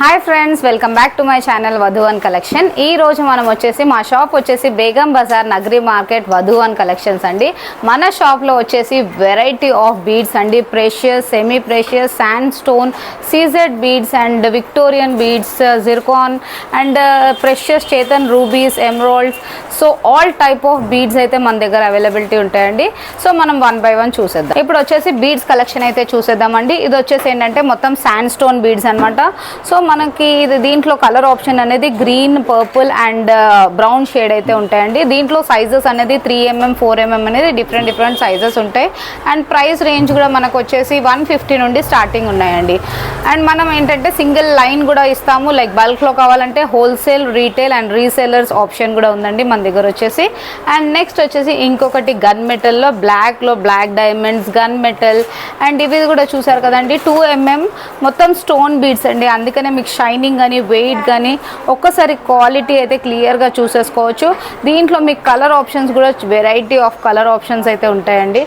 Hi friends, welcome back to my channel Vadhuvan collection. ఈ రోజు మనం వచ్చేసి మా షాప్ వచ్చేసి బేగం బజార్ నగరి మార్కెట్ వధువన్ కలెక్షన్స్ అండి. మన షాప్లో వచ్చేసి వెరైటీ ఆఫ్ బీడ్స్ అండి, precious, semi precious, sand stone, CZ beads and Victorian beads, zircon and precious, చేతన్ rubies, emeralds. So all type of beads అయితే మన దగ్గర అవైలబిలిటీ ఉంటాయండి. సో మనం వన్ బై వన్ చూసేద్దాం. ఇప్పుడు వచ్చేసి బీడ్స్ కలెక్షన్ అయితే చూసేద్దామండి. ఇది వచ్చేసి ఏంటంటే మొత్తం శాండ్ స్టోన్ బీడ్స్ అనమాట. సో మనకి ఇది దీంట్లో కలర్ ఆప్షన్ అనేది green, purple and brown shade అయితే ఉంటాయండి. దీంట్లో సైజెస్ అనేది 3mm, 4mm అనేది డిఫరెంట్ సైజెస్ ఉంటాయి. అండ్ ప్రైస్ రేంజ్ కూడా మనకు వచ్చేసి 150 నుండి స్టార్టింగ్ ఉన్నాయండి. అండ్ మనం ఏంటంటే సింగిల్ లైన్ కూడా ఇస్తాము, లైక్ బల్క్లో కావాలంటే wholesale, retail and resellers option కూడా ఉందండి మన దగ్గర వచ్చేసి. అండ్ నెక్స్ట్ వచ్చేసి ఇంకొకటి గన్ మెటల్లో బ్లాక్లో black diamonds, gun metal. And ఇవి కూడా చూసారు కదండి 2mm మొత్తం స్టోన్ బీడ్స్ అండి. అందుకనే మీకు షైనింగ్ కానీ వెయిట్ కానీ ఒక్కసారి క్వాలిటీ అయితే క్లియర్గా చూసేసుకోవచ్చు. దీంట్లో మీకు కలర్ ఆప్షన్స్ కూడా వెరైటీ ఆఫ్ కలర్ ఆప్షన్స్ అయితే ఉంటాయండి.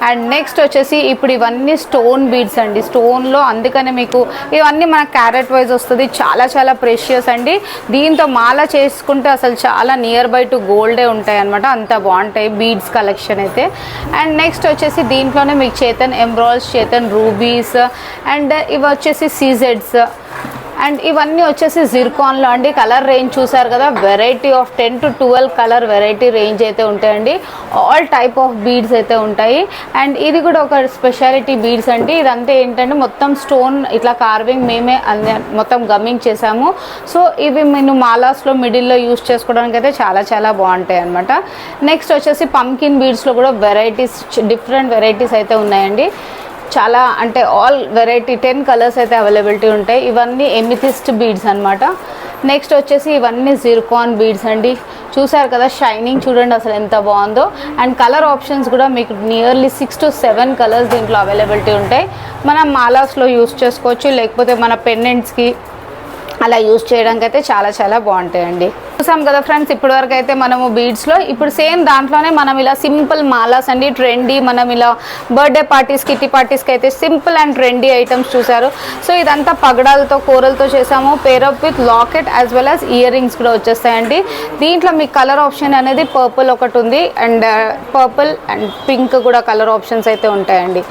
అండ్ నెక్స్ట్ వచ్చేసి ఇప్పుడు ఇవన్నీ స్టోన్ బీడ్స్ అండి, స్టోన్లో. అందుకనే మీకు ఇవన్నీ మన క్యారెట్ వైజ్ వస్తుంది. చాలా ప్రెషియస్ అండి. దీంతో మాల చేసుకుంటే అసలు చాలా నియర్ బై టు గోల్డే ఉంటాయి అనమాట, అంత బాగుంటాయి బీడ్స్ కలెక్షన్ అయితే. అండ్ నెక్స్ట్ వచ్చేసి దీంట్లోనే మీకు Chetan emeralds, Chetan rubies and ఇవి వచ్చేసి సీజెడ్స్ అండ్ ఇవన్నీ వచ్చేసి జిర్కాన్లో అండి. కలర్ రేంజ్ చూసారు కదా, variety of 10 to 12 colour variety range అయితే ఉంటాయండి. ఆల్ టైప్ ఆఫ్ బీడ్స్ అయితే ఉంటాయి. అండ్ ఇది కూడా ఒక స్పెషాలిటీ బీడ్స్ అండి. ఇదంతా ఏంటంటే మొత్తం స్టోన్ ఇట్లా కార్వింగ్ మేమే మొత్తం గమ్మింగ్ చేసాము. సో ఇవి నేను మాలాస్లో మిడిల్లో యూస్ చేసుకోవడానికి అయితే చాలా బాగుంటాయి అనమాట. నెక్స్ట్ వచ్చేసి పంకిన్ బీడ్స్లో కూడా వెరైటీస్, డిఫరెంట్ వెరైటీస్ అయితే ఉన్నాయండి. చాలా అంటే ఆల్ వెరైటీ 10 కలర్స్ అయితే అవైలబిలిటీ ఉంటాయి. ఇవన్నీ ఎమిథిస్ట్ బీడ్స్ అనమాట. నెక్స్ట్ వచ్చేసి ఇవన్నీ జిర్కాన్ బీడ్స్ అండి. చూసారు కదా షైనింగ్ చూడండి అసలు ఎంత బాగుందో. అండ్ కలర్ ఆప్షన్స్ కూడా మీకు నియర్లీ 6 to 7 కలర్స్ దీంట్లో అవైలబిలిటీ ఉంటాయి. మనం మాలాస్లో యూస్ చేసుకోవచ్చు, లేకపోతే మన పెండెంట్స్కి అలా యూజ్ చేయడానికి అయితే చాలా బాగుంటాయండి. చూసాం కదా ఫ్రెండ్స్ ఇప్పటి వరకు అయితే మనము బీడ్స్లో. ఇప్పుడు సేమ్ దాంట్లోనే మనం ఇలా సింపుల్ మాలాస్ అండి, ట్రెండీ. మనం ఇలా బర్త్డే పార్టీస్, కిటీ పార్టీస్కి అయితే సింపుల్ అండ్ ట్రెండీ ఐటమ్స్ చూసారు. సో ఇదంతా పగడాలతో, కూరలతో చేసాము. Pair up with locket as well as ear rings కూడా వచ్చేస్తాయండి. దీంట్లో మీకు కలర్ ఆప్షన్ అనేది పర్పుల్ ఒకటి ఉంది అండ్ పర్పుల్ అండ్ పింక్ కూడా కలర్ ఆప్షన్స్ అయితే ఉంటాయండి.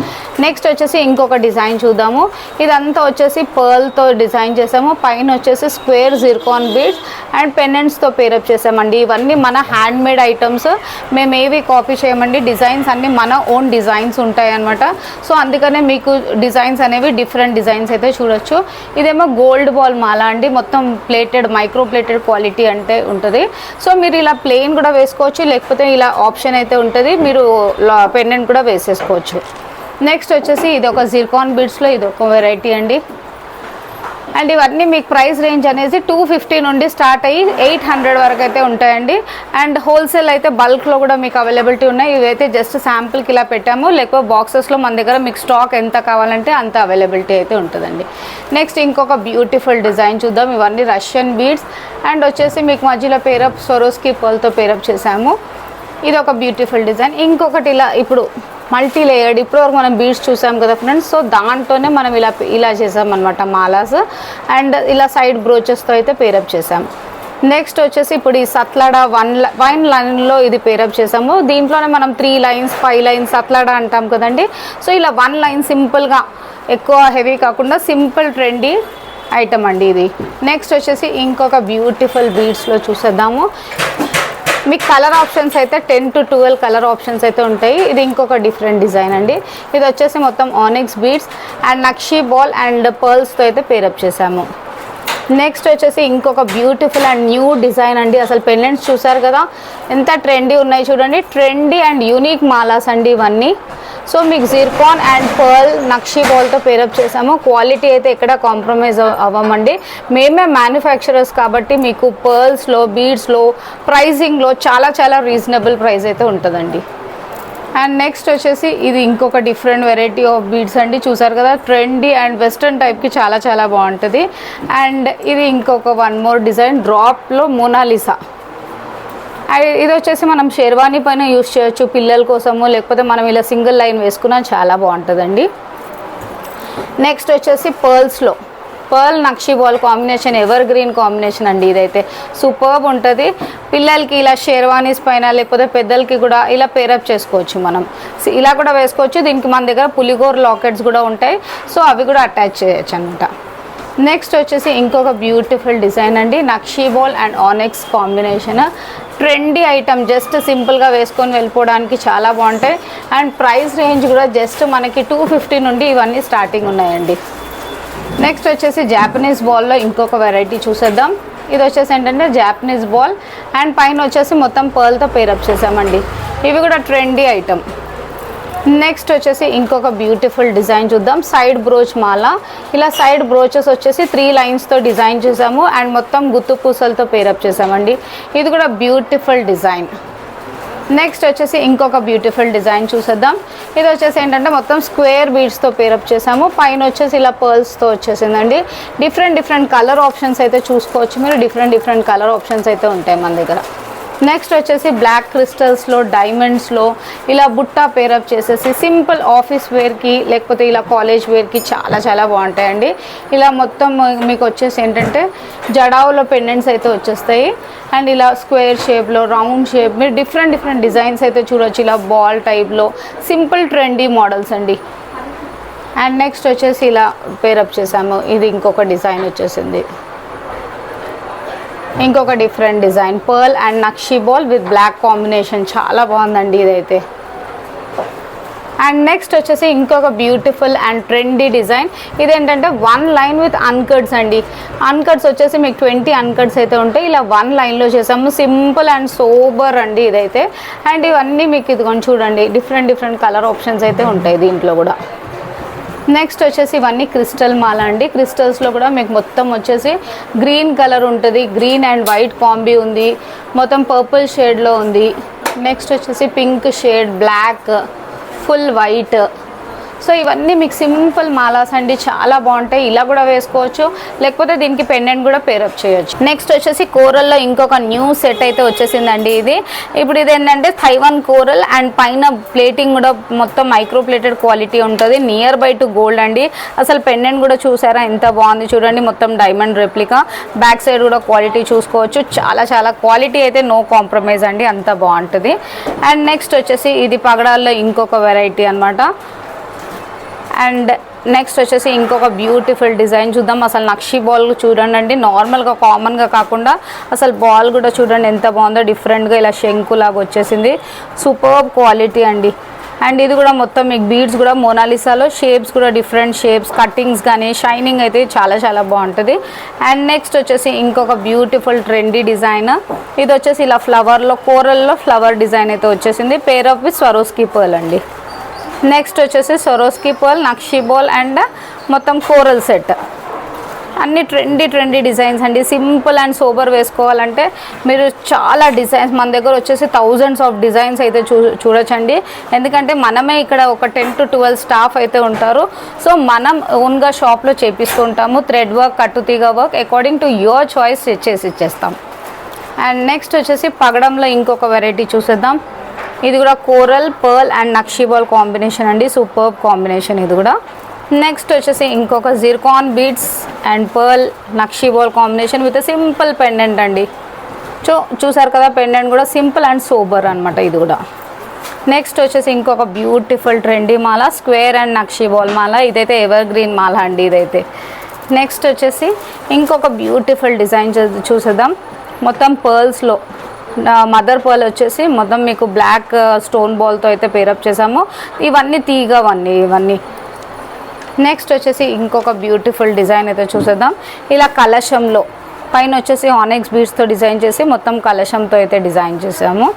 నెక్స్ట్ వచ్చేసి ఇంకొక డిజైన్ చూద్దాము. ఇదంతా వచ్చేసి పర్ల్తో డిజైన్ చేసాము. పైన వచ్చేసి స్క్వేర్ జిర్కాన్ బీడ్స్ అండ్ పెండెంట్స్తో పేరప్ చేసామండి. ఇవన్నీ మన హ్యాండ్ మేడ్ ఐటమ్స్, మేము ఏవి కాపీ చేయమండి. డిజైన్స్ అన్నీ మన ఓన్ డిజైన్స్ ఉంటాయి అనమాట. సో అందుకనే మీకు డిజైన్స్ అనేవి డిఫరెంట్ డిజైన్స్ అయితే చూడొచ్చు. ఇదేమో గోల్డ్ బాల్ మాల అండి, మొత్తం ప్లేటెడ్, మైక్రో ప్లేటెడ్ క్వాలిటీ అంటే ఉంటుంది. సో మీరు ఇలా ప్లెయిన్ కూడా వేసుకోవచ్చు, లేకపోతే ఇలా ఆప్షన్ అయితే ఉంటుంది, మీరు పెండెంట్ కూడా వేసేసుకోవచ్చు. నెక్స్ట్ వచ్చేసి ఇది ఒక జిర్కాన్ బీడ్స్లో ఇది ఒక వెరైటీ అండి. అండ్ ఇవన్నీ మీకు ప్రైస్ రేంజ్ అనేది 250 నుండి స్టార్ట్ అయ్యి 800 వరకు అయితే ఉంటాయండి. అండ్ హోల్సేల్ అయితే బల్క్లో కూడా మీకు అవైలబిలిటీ ఉన్నాయి. ఇవైతే జస్ట్ శాంపుల్కి ఇలా పెట్టాము, లేకపోతే బాక్సెస్లో మన దగ్గర మీకు స్టాక్ ఎంత కావాలంటే అంత అవైలబిలిటీ అయితే ఉంటుందండి. నెక్స్ట్ ఇంకొక బ్యూటిఫుల్ డిజైన్ చూద్దాం. ఇవన్నీ రష్యన్ బీడ్స్ అండ్ వచ్చేసి మీకు మధ్యలో పేరప్ సొరోస్కి పర్ల్తో పేరప్ చేసాము. ఇది ఒక బ్యూటిఫుల్ డిజైన్. ఇంకొకటి ఇలా ఇప్పుడు మల్టీ లేయర్డ్, ఇప్పటివరకు మనం బీడ్స్ చూసాం కదా ఫ్రెండ్స్. సో దాంట్లోనే మనం ఇలా చేసామన్నమాట మాలాస్. అండ్ ఇలా సైడ్ బ్రోచెస్తో అయితే పేరప్ చేసాం. నెక్స్ట్ వచ్చేసి ఇప్పుడు ఈ సత్లాడా వైన్ లైన్లో ఇది పేరప్ చేసాము. దీంట్లోనే మనం 3 లైన్స్ 5 లైన్స్ సత్లాడా అంటాం కదండి. సో ఇలా 1 లైన్ సింపుల్గా, ఎక్కువ హెవీ కాకుండా సింపుల్ ట్రెండీ ఐటమ్ అండి ఇది. నెక్స్ట్ వచ్చేసి ఇంకొక బ్యూటిఫుల్ బీడ్స్లో చూసేద్దాము. మీకు కలర్ ఆప్షన్స్ అయితే 10 to 12 కలర్ ఆప్షన్స్ అయితే ఉంటాయి. ఇది ఇంకొక డిఫరెంట్ డిజైన్ అండి. ఇది వచ్చేసి మొత్తం onyx beads and nakshi ball and పర్ల్స్తో అయితే పేరప్ చేసాము. నెక్స్ట్ వచ్చేసి ఇంకొక బ్యూటిఫుల్ అండ్ న్యూ డిజైన్ అండి. అసలు పెండెంట్స్ చూసారు కదా ఎంత ట్రెండీ ఉన్నాయి చూడండి. ట్రెండీ అండ్ యూనిక్ మాలాస్ అండి ఇవన్నీ. సో మీకు జిర్కాన్ అండ్ పర్ల్, నక్షీ బాల్తో పేరప్ చేసాము. క్వాలిటీ అయితే ఎక్కడ కాంప్రమైజ్ అవ్వమండి. మేమే మ్యానుఫ్యాక్చరర్స్ కాబట్టి మీకు పర్ల్స్లో, బీడ్స్లో, ప్రైజింగ్లో చాలా రీజనబుల్ ప్రైస్ అయితే ఉంటుందండి. అండ్ నెక్స్ట్ వచ్చేసి ఇది ఇంకొక డిఫరెంట్ వెరైటీ ఆఫ్ బీడ్స్ అండి. చూసారు కదా ట్రెండీ అండ్ వెస్ట్రన్ టైప్కి చాలా బాగుంటుంది. అండ్ ఇది ఇంకొక 1 more డిజైన్ డ్రాప్లో మోనాలిసా. ఇది వచ్చేసి మనం షేర్వానీ పైన యూస్ చేయొచ్చు పిల్లల కోసము, లేకపోతే మనం ఇలా సింగిల్ లైన్ వేసుకున్నా చాలా బాగుంటుందండి. నెక్స్ట్ వచ్చేసి పర్ల్స్లో pearl nakshi ball combination ever green combination అండి. ఇదైతే సూపర్బ్ ఉంటుంది. పిల్లలకి ఇలా షేర్వానీస్ పైన లేకపోతే పెద్దలకి కూడా ఇలా పేరప్ చేసుకోవచ్చు. మనం ఇలా కూడా వేసుకోవచ్చు. దీనికి మన దగ్గర పులిగోర్ లాకెట్స్ కూడా ఉంటాయి, సో అవి కూడా అటాచ్ చేయొచ్చు అనమాట. నెక్స్ట్ వచ్చేసి ఇంకొక బ్యూటిఫుల్ డిజైన్ అండి, nakshi ball and onyx combination. Trendy item, just సింపుల్గా వేసుకొని వెళ్ళిపోవడానికి చాలా బాగుంటాయి. అండ్ ప్రైస్ రేంజ్ కూడా జస్ట్ మనకి 250 నుండి ఇవన్నీ స్టార్టింగ్ ఉన్నాయండి. నెక్స్ట్ వచ్చేసి జాపనీస్ బాల్లో ఇంకొక వెరైటీ చూసేద్దాం. ఇది వచ్చేసి ఏంటంటే జాపనీస్ బాల్ అండ్ పైన వచ్చేసి మొత్తం పర్ల్తో పేరప్ చేసామండి. ఇవి కూడా ట్రెండీ ఐటమ్. నెక్స్ట్ వచ్చేసి ఇంకొక బ్యూటిఫుల్ డిజైన్ చూద్దాం. సైడ్ బ్రోచ్ మాల. ఇలా సైడ్ బ్రోచెస్ వచ్చేసి 3 లైన్స్తో డిజైన్ చేసాము అండ్ మొత్తం గుత్తు పూసలతో పేరప్ చేసామండి. ఇది కూడా బ్యూటిఫుల్ డిజైన్. నెక్స్ట్ వచ్చేసి ఇంకొక బ్యూటిఫుల్ డిజైన్ చూసేద్దాం. ఇది వచ్చేసి ఏంటంటే మొత్తం స్క్వేర్ బీడ్స్తో పేరప్ చేసాము. పైన వచ్చేసి ఇలా పర్ల్స్తో వచ్చేసిందండి. డిఫరెంట్ కలర్ ఆప్షన్స్ అయితే చూసుకోవచ్చు మీరు. డిఫరెంట్ కలర్ ఆప్షన్స్ అయితే ఉంటాయి మన దగ్గర. నెక్స్ట్ వచ్చేసి బ్లాక్ క్రిస్టల్స్లో డైమండ్స్లో ఇలా బుట్టా పేరప్ చేసేసి సింపుల్ ఆఫీస్ వేర్కి లేకపోతే ఇలా కాలేజ్ వేర్కి చాలా బాగుంటాయండి. ఇలా మొత్తం మీకు వచ్చేసి ఏంటంటే జడావులో పెండెంట్స్ అయితే వచ్చేస్తాయి అండ్ ఇలా స్క్వేర్ షేప్లో రౌండ్ షేప్ మీరు డిఫరెంట్ డిజైన్స్ అయితే చూడొచ్చు. ఇలా బాల్ టైప్లో సింపుల్ ట్రెండీ మోడల్స్ అండి. అండ్ నెక్స్ట్ వచ్చేసి ఇలా పేరప్ చేసాము. ఇది ఇంకొక డిజైన్ వచ్చేసింది, ఇంకొక different design pearl and nakshi ball with black combination. చాలా బాగుందండి ఇదైతే. అండ్ నెక్స్ట్ వచ్చేసి ఇంకొక బ్యూటిఫుల్ అండ్ ట్రెండీ డిజైన్. ఇదేంటంటే 1 లైన్ విత్ అన్కట్స్ అండి. అన్కట్స్ వచ్చేసి మీకు 20 అన్కట్స్ అయితే ఉంటాయి. ఇలా 1 లైన్లో చేసాము. సింపుల్ అండ్ సోబర్ అండి ఇదైతే. అండ్ ఇవన్నీ మీకు ఇదిగోండి చూడండి, డిఫరెంట్ కలర్ ఆప్షన్స్ అయితే ఉంటాయి దీంట్లో కూడా. నెక్స్ట్ వచ్చేసి ఇవన్నీ క్రిస్టల్ మాల అండి. క్రిస్టల్స్లో కూడా మీకు మొత్తం వచ్చేసి గ్రీన్ కలర్ ఉంటుంది, గ్రీన్ అండ్ వైట్ కాంబీ ఉంది, మొత్తం పర్పుల్ షేడ్లో ఉంది. నెక్స్ట్ వచ్చేసి pink shade, black, full white. So ఇవన్నీ మీకు సింపుల్ మాలాస్ అండి, చాలా బాగుంటాయి. ఇలా కూడా వేసుకోవచ్చు, లేకపోతే దీనికి పెండెంట్ కూడా పేరప్ చేయొచ్చు. నెక్స్ట్ వచ్చేసి కోరల్లో ఇంకొక న్యూ సెట్ అయితే వచ్చేసిందండి. ఇది ఇప్పుడు ఇది ఏంటంటే థైవాన్ కోరల్ అండ్ పైన ప్లేటింగ్ కూడా మొత్తం మైక్రో ప్లేటెడ్ క్వాలిటీ ఉంటుంది. నియర్ బై టు గోల్డ్ అండి. అసలు పెండెంట్ కూడా చూసారా ఎంత బాగుంది చూడండి, మొత్తం డైమండ్ రెప్లికా. బ్యాక్ సైడ్ కూడా క్వాలిటీ చూసుకోవచ్చు. చాలా క్వాలిటీ అయితే నో కాంప్రమైజ్ అండి, అంత బాగుంటుంది. అండ్ నెక్స్ట్ వచ్చేసి ఇది పగడాల్లో ఇంకొక వెరైటీ అనమాట. అండ్ నెక్స్ట్ వచ్చేసి ఇంకొక బ్యూటిఫుల్ డిజైన్ చూద్దాం. అసలు నక్షి బాల్ చూడండి అండి, నార్మల్గా కామన్గా కాకుండా అసలు బాల్ కూడా చూడండి ఎంత బాగుందో, డిఫరెంట్గా ఇలా శంకులాగా వచ్చేసింది. సూపర్బ్ క్వాలిటీ అండి. అండ్ ఇది కూడా మొత్తం మీకు బీడ్స్ కూడా మోనాలిసాలో షేప్స్ కూడా డిఫరెంట్ షేప్స్, కట్టింగ్స్ కానీ షైనింగ్ అయితే చాలా బాగుంటుంది. అండ్ నెక్స్ట్ వచ్చేసి ఇంకొక బ్యూటిఫుల్ ట్రెండీ డిజైన్. ఇది వచ్చేసి ఇలా ఫ్లవర్లో కోరల్లో ఫ్లవర్ డిజైన్ అయితే వచ్చేసింది. పేరప్ విత్ స్వరోస్కీ పర్ల్ అండి. నెక్స్ట్ వచ్చేసి Swarovski pearl, nakshi ball and మొత్తం కోరల్ సెట్. అన్ని ట్రెండీ డిజైన్స్ అండి. సింపుల్ అండ్ సోబర్ వేసుకోవాలంటే మీరు చాలా డిజైన్స్ మన దగ్గర వచ్చేసి థౌజండ్స్ ఆఫ్ డిజైన్స్ అయితే చూడొచ్చండి. ఎందుకంటే మనమే ఇక్కడ ఒక 10 to 12 స్టాఫ్ అయితే ఉంటారు. సో మనం ఓన్గా షాప్లో చేపిస్తుంటాము. థ్రెడ్ వర్క్, కట్టుతీగ work according to your choice చేసి ఇచ్చేస్తాం. అండ్ నెక్స్ట్ వచ్చేసి పగడంలో ఇంకొక వెరైటీ చూసేద్దాం. ఇది కూడా coral, pearl and nakshi ball combination అండి. సూపర్బ్ కాంబినేషన్ ఇది కూడా. నెక్స్ట్ వచ్చేసి ఇంకొక Zircon beads and pearl nakshi ball combination with simple pendant అండి. చూసారు కదా, పెండెంట్ కూడా సింపుల్ అండ్ సోబర్ అనమాట ఇది కూడా. నెక్స్ట్ వచ్చేసి ఇంకొక బ్యూటిఫుల్ ట్రెండీ మాల, స్క్వేర్ అండ్ నక్షి బాల్ మాల. ఇదైతే ఎవర్ గ్రీన్ మాల అండి ఇదైతే. నెక్స్ట్ వచ్చేసి ఇంకొక బ్యూటిఫుల్ డిజైన్ చూసేద్దాం. మొత్తం పర్ల్స్లో మదర్ పర్ల్ వచ్చేసి మొత్తం మీకు బ్లాక్ స్టోన్ బాల్తో అయితే పేరప్ చేసాము. ఇవన్నీ తీగవన్నీ ఇవన్నీ. నెక్స్ట్ వచ్చేసి ఇంకొక బ్యూటిఫుల్ డిజైన్ అయితే చూసేద్దాం. ఇలా కలశంలో పైన వచ్చేసి ఆనెక్స్ బీడ్స్తో డిజైన్ చేసి మొత్తం కలశంతో అయితే డిజైన్ చేసాము.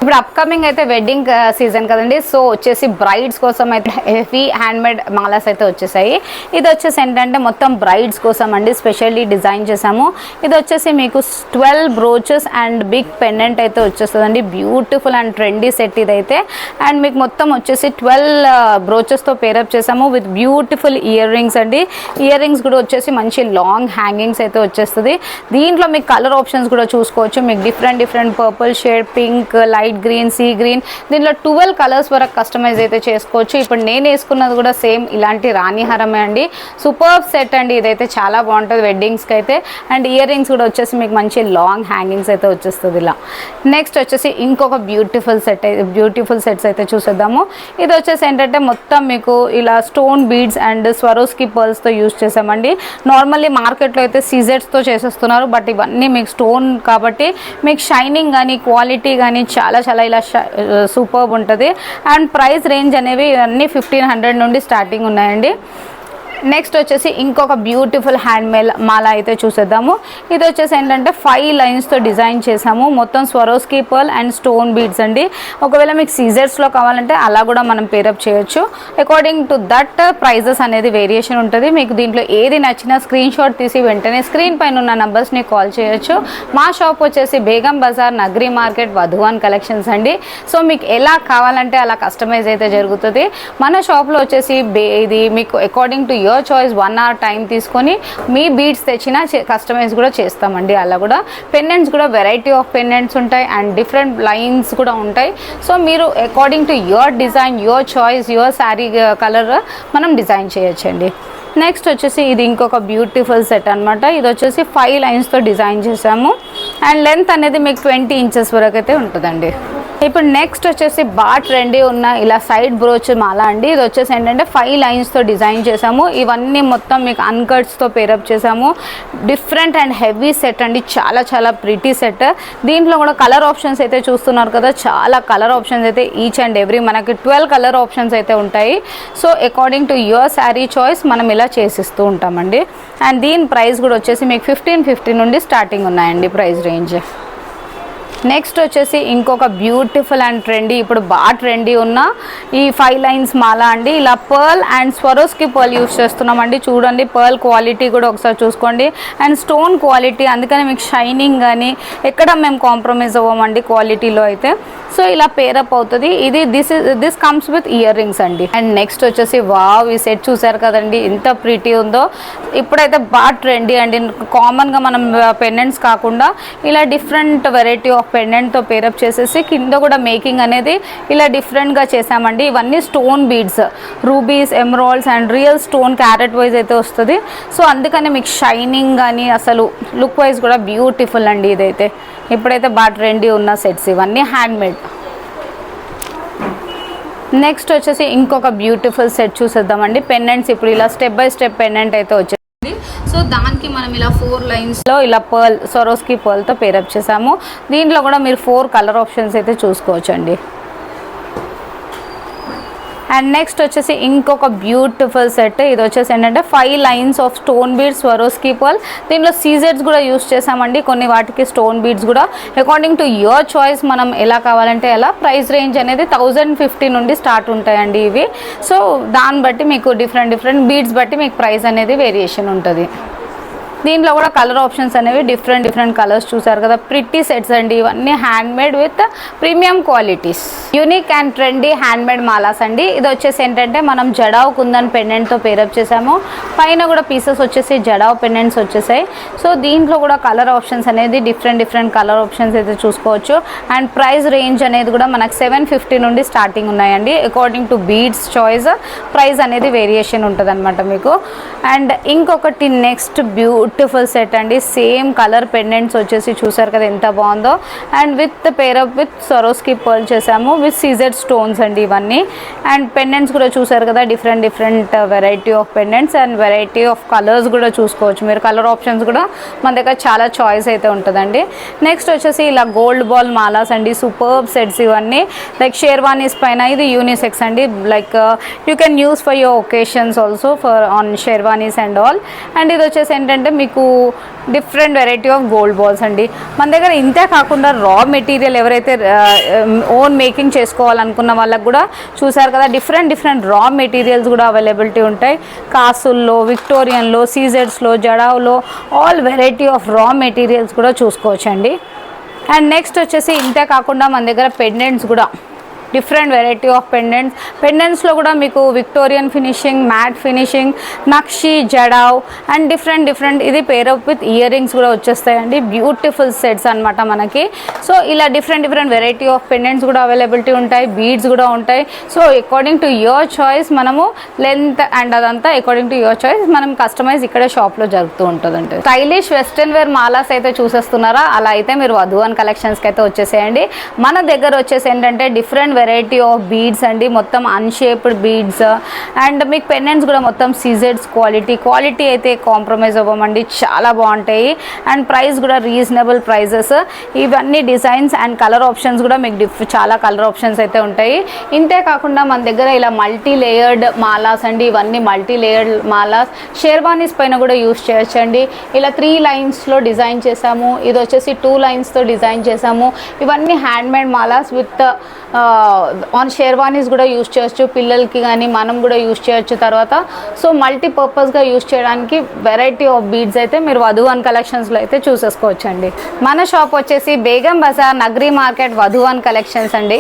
ఇప్పుడు అప్కమింగ్ అయితే వెడ్డింగ్ సీజన్ కదండి. సో వచ్చేసి బ్రైడ్స్ కోసం అయితే హెవీ హ్యాండ్మేడ్ మాలాస్ అయితే వచ్చేసాయి. ఇది వచ్చేసి ఏంటంటే మొత్తం బ్రైడ్స్ కోసం అండి స్పెషల్లీ డిజైన్ చేసాము. ఇది వచ్చేసి మీకు 12 బ్రోచెస్ అండ్ బిగ్ పెండెంట్ అయితే వచ్చేస్తుందండి. బ్యూటిఫుల్ అండ్ ట్రెండీ సెట్ ఇదైతే. అండ్ మీకు మొత్తం వచ్చేసి 12 బ్రోచెస్తో పేరప్ చేసాము విత్ బ్యూటిఫుల్ ఇయర్ రింగ్స్ అండి. ఇయర్ రింగ్స్ కూడా వచ్చేసి మంచి లాంగ్ హ్యాంగింగ్స్ అయితే వచ్చేస్తుంది. దీంట్లో మీకు కలర్ ఆప్షన్స్ కూడా చూసుకోవచ్చు. మీకు different purple shade, pink, light light green, sea green, దీంట్లో 12 కలర్స్ వరకు కస్టమైజ్ అయితే చేసుకోవచ్చు. ఇప్పుడు నేను వేసుకున్నది కూడా సేమ్ ఇలాంటి రాణి హారమే అండి. సూపర్ సెట్ అండి, ఇదైతే చాలా బాగుంటుంది వెడ్డింగ్స్కి అయితే. అండ్ ఇయర్ రింగ్స్ కూడా వచ్చేసి మీకు మంచి లాంగ్ హ్యాంగింగ్స్ అయితే వచ్చేస్తుంది ఇలా. నెక్స్ట్ వచ్చేసి ఇంకొక బ్యూటిఫుల్ సెట్స్ అయితే చూసేద్దాము. ఇది వచ్చేసి ఏంటంటే మొత్తం మీకు ఇలా స్టోన్ బీడ్స్ అండ్ స్వరోస్కి పర్ల్స్తో యూజ్ చేసామండి. నార్మల్లీ మార్కెట్లో అయితే సీజెట్స్తో చేసేస్తున్నారు, బట్ ఇవన్నీ మీకు స్టోన్ కాబట్టి మీకు షైనింగ్ కానీ క్వాలిటీ కానీ చాలా చాలా ఇలా సూపర్బ్ ఉంటుంది. అండ్ ప్రైస్ రేంజ్ అనేవి అన్నీ 1500 నుండి స్టార్టింగ్ ఉన్నాయండి. నెక్స్ట్ వచ్చేసి ఇంకొక బ్యూటిఫుల్ హ్యాండ్ మాల అయితే చూసేద్దాము. ఇది వచ్చేసి ఏంటంటే 5 లైన్స్తో డిజైన్ చేసాము. మొత్తం Swarovski pearl and stone beads అండి. ఒకవేళ మీకు సీజర్స్లో కావాలంటే అలా కూడా మనం పేరప్ చేయొచ్చు. అకార్డింగ్ టు దట్ ప్రైజెస్ అనేది వేరియేషన్ ఉంటుంది. మీకు దీంట్లో ఏది నచ్చినా స్క్రీన్ షాట్ తీసి వెంటనే స్క్రీన్ పైన ఉన్న నెంబర్స్ని కాల్ చేయొచ్చు. మా షాప్ వచ్చేసి బేగం బజార్, నగరి మార్కెట్, వధువన్ కలెక్షన్స్ అండి. సో మీకు ఎలా కావాలంటే అలా కస్టమైజ్ అయితే జరుగుతుంది. మన షాప్లో వచ్చేసి ఇది మీకు according to your choice 1 hour time తీసుకొని మీ బీడ్స్ తెచ్చినా కస్టమైజ్ కూడా చేస్తామండి. అలా కూడా పెండెంట్స్ కూడా వెరైటీ ఆఫ్ పెండెంట్స్ ఉంటాయి అండ్ డిఫరెంట్ లైన్స్ కూడా ఉంటాయి. సో మీరు according to your design, your choice, your sari colour మనం డిజైన్ చేయొచ్చండి. నెక్స్ట్ వచ్చేసి ఇది ఇంకొక బ్యూటిఫుల్ సెట్ అనమాట. ఇది వచ్చేసి 5 లైన్స్తో డిజైన్ చేసాము అండ్ లెంత్ అనేది మీకు 20 inches వరకు అయితే ఉంటుందండి. ఇప్పుడు నెక్స్ట్ వచ్చేసి ట్రెండీ ఉన్న ఇలా సైడ్ బ్రోచ్ మాల అండి. ఇది వచ్చేసి ఏంటంటే 5 లైన్స్తో డిజైన్ చేసాము. ఇవన్నీ మొత్తం మీకు అన్కట్స్తో పేరప్ చేసాము. డిఫరెంట్ అండ్ హెవీ సెట్ అండి, చాలా చాలా ప్రిటీ సెట్. దీంట్లో కూడా కలర్ ఆప్షన్స్ అయితే చూస్తున్నారు కదా, చాలా కలర్ ఆప్షన్స్ అయితే ఈచ్ అండ్ ఎవ్రీ మనకి 12 కలర్ ఆప్షన్స్ అయితే ఉంటాయి. So according to your sari choice మనం ఇలా చేసిస్తూ ఉంటామండి. అండ్ దీని ప్రైస్ కూడా వచ్చేసి మీకు 1550 నుండి స్టార్టింగ్ ఉన్నాయండి ప్రైస్ రేంజ్. నెక్స్ట్ వచ్చేసి ఇంకొక బ్యూటిఫుల్ అండ్ ట్రెండీ, ఇప్పుడు ట్రెండీ ఉన్న ఈ 5 లైన్స్ మాల అండి. ఇలా pearl and Swarovski pearl use చేస్తున్నామండి. చూడండి పర్ల్ క్వాలిటీ కూడా ఒకసారి చూసుకోండి అండ్ స్టోన్ క్వాలిటీ, అందుకని మీకు షైనింగ్ కానీ ఎక్కడ మేము కాంప్రమైజ్ అవ్వమండి క్వాలిటీలో అయితే. సో ఇలా పేరప్ అవుతుంది. ఇది this comes with ear rings అండి. అండ్ నెక్స్ట్ వచ్చేసి వావ్, ఈ సెట్ చూసారు కదండి ఎంత ప్రిటీ ఉందో. ఇప్పుడైతే ట్రెండీ అండి. కామన్గా మనం పెండెంట్స్ కాకుండా ఇలా డిఫరెంట్ వెరైటీ ఆఫ్ పెండెంట్తో పేరప్ చేసేసి కింద కూడా మేకింగ్ అనేది ఇలా డిఫరెంట్గా చేసామండి. ఇవన్నీ stone beads, rubies, emeralds and real stone carrot wise అయితే వస్తుంది. సో అందుకని మీకు షైనింగ్ కానీ అసలు లుక్ వైజ్ కూడా బ్యూటిఫుల్ అండి. ఇదైతే ఇప్పుడైతే ట్రెండీ ఉన్న సెట్స్ ఇవన్నీ హ్యాండ్మేడ్. నెక్స్ట్ వచ్చేసి ఇంకొక బ్యూటిఫుల్ సెట్ చూసేద్దామండి. పెండెంట్స్ ఇప్పుడు ఇలా స్టెప్ బై స్టెప్ పెండెంట్ అయితే వచ్చేసి, సో దానికి మనం ఇలా 4 లైన్స్లో ఇలా పర్ల్, స్వరోస్కి పర్ల్తో పేరప్ చేసాము. దీంట్లో కూడా మీరు 4 కలర్ ఆప్షన్స్ అయితే చూసుకోవచ్చండి. అండ్ నెక్స్ట్ వచ్చేసి ఇంకొక బ్యూటిఫుల్ సెట్. ఇది వచ్చేసి ఏంటంటే 5 lines of stone beads, Swarovski pearl. దీంట్లో సీజెడ్స్ కూడా యూస్ చేసామండి. కొన్ని వాటికి స్టోన్ బీడ్స్ కూడా అకార్డింగ్ టు యువర్ చాయిస్ మనం ఎలా కావాలంటే ఎలా. ప్రైస్ రేంజ్ అనేది 1050 నుండి స్టార్ట్ ఉంటాయండి ఇవి. సో దాన్ని బట్టి మీకు డిఫరెంట్ బీడ్స్ బట్టి మీకు ప్రైస్ అనేది వేరియేషన్ ఉంటుంది. దీంట్లో కూడా కలర్ ఆప్షన్స్ అనేవి డిఫరెంట్ కలర్స్ చూసారు కదా, ప్రిటీ సెట్స్ అండి. ఇవన్నీ handmade with premium qualities, unique and trendy handmade మాలాస్ అండి. ఇది వచ్చేసి ఏంటంటే మనం జడావ్ కుందన్ పెండెంట్తో పేరప్ చేసాము. పైన కూడా పీసెస్ వచ్చేసి జడావ్ పెండెంట్స్ వచ్చేసాయి. సో దీంట్లో కూడా కలర్ ఆప్షన్స్ అనేది డిఫరెంట్ కలర్ ఆప్షన్స్ అయితే చూసుకోవచ్చు. అండ్ ప్రైస్ రేంజ్ అనేది కూడా మనకు 750 నుండి స్టార్టింగ్ ఉన్నాయండి. According to beads choice price అనేది వేరియేషన్ ఉంటుంది అనమాట మీకు. అండ్ ఇంకొకటి నెక్స్ట్ బ్యూటిఫుల్ సెట్ అండి. సేమ్ కలర్ పెండెంట్స్ వచ్చేసి చూసారు కదా ఎంత బాగుందో. And with pair up with Swarovski pearl చేసాము విత్ సీజెడ్ స్టోన్స్ అండి ఇవన్నీ. అండ్ పెండెంట్స్ కూడా చూసారు కదా, different variety of pendants and variety of colours కూడా చూసుకోవచ్చు మీరు. కలర్ ఆప్షన్స్ కూడా మన దగ్గర చాలా చాయిస్ అయితే ఉంటుందండి. నెక్స్ట్ వచ్చేసి ఇలా గోల్డ్ బాల్ మాలాస్ అండి. సూపర్బ్ సెట్స్ ఇవన్నీ. లైక్ షేర్వానీస్ పైన ఇది యూనిసెక్స్ అండి. Like you can use for your occasions also for on sherwanis and all. And ఇది వచ్చేసి ఏంటంటే మీకు different variety of gold balls అండి మన దగ్గర. ఇంతే కాకుండా రా మెటీరియల్ ఎవరైతే ఓన్ మేకింగ్ చేసుకోవాలనుకున్న వాళ్ళకు కూడా చూసారు కదా, డిఫరెంట్ రా మెటీరియల్స్ కూడా అవైలబిలిటీ ఉంటాయి. కాసుల్లో, విక్టోరియన్లో, సీజెడ్స్లో, జడావ్లో all variety of raw materials కూడా చూసుకోవచ్చండి. అండ్ నెక్స్ట్ వచ్చేసి ఇంతే కాకుండా మన దగ్గర పెండెంట్స్ కూడా డిఫరెంట్ వెరైటీ ఆఫ్ పెండెంట్స్లో కూడా మీకు Victorian finishing, matte finishing, nakshi, jadau and different ఇది పేరప్ విత్ ఇయర్ రింగ్స్ కూడా వచ్చేస్తాయండి. బ్యూటిఫుల్ సెట్స్ అనమాట మనకి. సో ఇలా డిఫరెంట్ వెరైటీ ఆఫ్ పెండెంట్స్ కూడా అవైలబిలిటీ ఉంటాయి, బీడ్స్ కూడా ఉంటాయి. So according to your choice మనము లెంత్ అండ్ అదంతా అకార్డింగ్ టు యువర్ చాయిస్ మనం కస్టమైజ్ ఇక్కడే షాప్లో జరుగుతూ ఉంటుందండి. స్టైలిష్ వెస్టర్న్ వేర్ మాలాస్ అయితే చూసేస్తున్నారా, అలా అయితే మీరు వధువన్ కలెక్షన్స్కి అయితే వచ్చేసేయండి. మన దగ్గర వచ్చేసి ఏంటంటే డిఫరెంట్ వెరైటీ ఆఫ్ బీడ్స్ అండి, మొత్తం అన్షేప్డ్ బీడ్స్ అండ్ మీకు పెండెంట్స్ కూడా మొత్తం సీజెడ్స్ క్వాలిటీ అయితే కాంప్రమైజ్ అవ్వమండి, చాలా బాగుంటాయి. అండ్ ప్రైస్ కూడా రీజనబుల్ ప్రైజెస్. ఇవన్నీ డిజైన్స్ అండ్ కలర్ ఆప్షన్స్ కూడా మీకు చాలా కలర్ ఆప్షన్స్ అయితే ఉంటాయి. ఇంతే కాకుండా మన దగ్గర ఇలా మల్టీ లేయర్డ్ మాలాస్ అండి, ఇవన్నీ మల్టీ లేయర్డ్ మాలాస్ షేర్వానీస్ పైన కూడా యూస్ చేయొచ్చండి. ఇలా 3 లైన్స్లో డిజైన్ చేసాము, ఇది వచ్చేసి 2 లైన్స్తో డిజైన్ చేసాము. ఇవన్నీ హ్యాండ్మేడ్ మాలాస్ విత్ ఆన్ షేర్వానీస్ కూడా యూస్ చేయొచ్చు, పిల్లలకి కానీ మనం కూడా యూస్ చేయొచ్చు తర్వాత. సో మల్టీపర్పస్గా యూస్ చేయడానికి వెరైటీ ఆఫ్ బీడ్స్ అయితే మీరు వధువన్ కలెక్షన్స్లో అయితే చూసేసుకోవచ్చు అండి. మన షాప్ వచ్చేసి బేగం బజార్ నగరీ మార్కెట్ వధువన్ కలెక్షన్స్ అండి.